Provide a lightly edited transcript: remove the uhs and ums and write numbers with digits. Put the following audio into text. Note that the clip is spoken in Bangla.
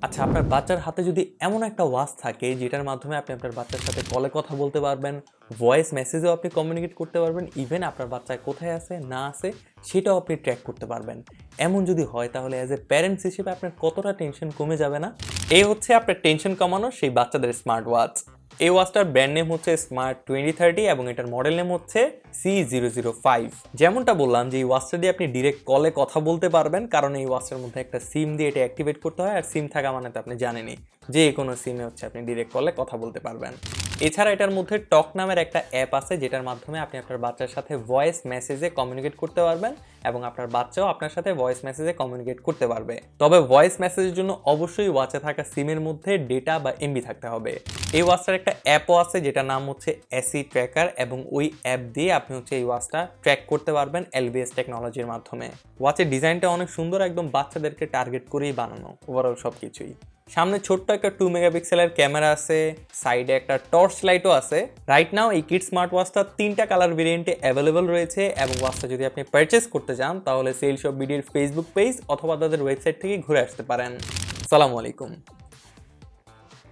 আচ্ছা, আপনার বাচ্চার হাতে যদি এমন একটা ওয়াচ থাকে যেটার মাধ্যমে আপনি আপনার বাচ্চার সাথে কলে কথা বলতে পারবেন, ভয়েস মেসেজেও আপনি কমিউনিকেট করতে পারবেন, ইভেন আপনার বাচ্চা কোথায় আছে না আছে সেটাও আপনি ট্র্যাক করতে পারবেন। এমন যদি হয় তাহলে অ্যাজ এ প্যারেন্টস হিসেবে আপনার কতটা টেনশন কমে যাবে না? এই হচ্ছে আপনার টেনশন কমানোর সেই বাচ্চাদের স্মার্ট ওয়াচ। এই ওয়াচটার ব্র্যান্ড নেম হচ্ছে স্মার্ট 2030 এবং এটার মডেল নেম হচ্ছে C005। যেমনটা বললাম যে এই ওয়াচটা দিয়ে আপনি ডিরেক্ট কলে কথা বলতে পারবেন, কারণ এই ওয়াচটার মধ্যে একটা সিম দিয়ে এটা অ্যাক্টিভেট করতে হয়, আর সিম থাকা মানে তো আপনি জানেনই যে কোনো সিমে হচ্ছে আপনি ডিরেক্ট কলে কথা বলতে পারবেন। এছাড়া এটার মধ্যে টক নামের একটা অ্যাপ আছে যেটার মাধ্যমে আপনি আপনার বাচ্চার সাথে ভয়েস মেসেজে কমিউনিকেট করতে পারবেন এবং আপনার বাচ্চাও আপনার সাথে ভয়েস মেসেজে কমিউনিকেট করতে পারবে। তবে ভয়েস মেসেজের জন্য অবশ্যই ওয়াচে থাকা সিমের মধ্যে ডেটা বা এমবি থাকতে হবে। এই ওয়াচটার একটা অ্যাপও আছে যেটার নাম হচ্ছে এসি ট্র্যাকার, এবং ওই অ্যাপ দিয়ে আপনি হচ্ছে এই ওয়াচটা ট্র্যাক করতে পারবেন এলবিএস টেকনোলজির মাধ্যমে। ওয়াচের ডিজাইনটা অনেক সুন্দর, একদম বাচ্চাদেরকে টার্গেট করেই বানানো ওভারঅল সব কিছুই। সামনে ছোট্ট একটা 2 মেগাপিক্সেলের ক্যামেরা আছে, সাইডে একটা টর্চ লাইটও আছে। রাইট নাও এই কিড স্মার্ট ওয়াচটা 3টা কালার ভেরিয়েন্টে অ্যাভেলেবল রয়েছে, এবং ওয়াচটা যদি আপনি পারচেস করতে চান তাহলে সেল শপ বিডির ফেসবুক পেজ অথবা তাদের ওয়েবসাইট থেকে ঘুরে আসতে পারেন। আসসালামু আলাইকুম।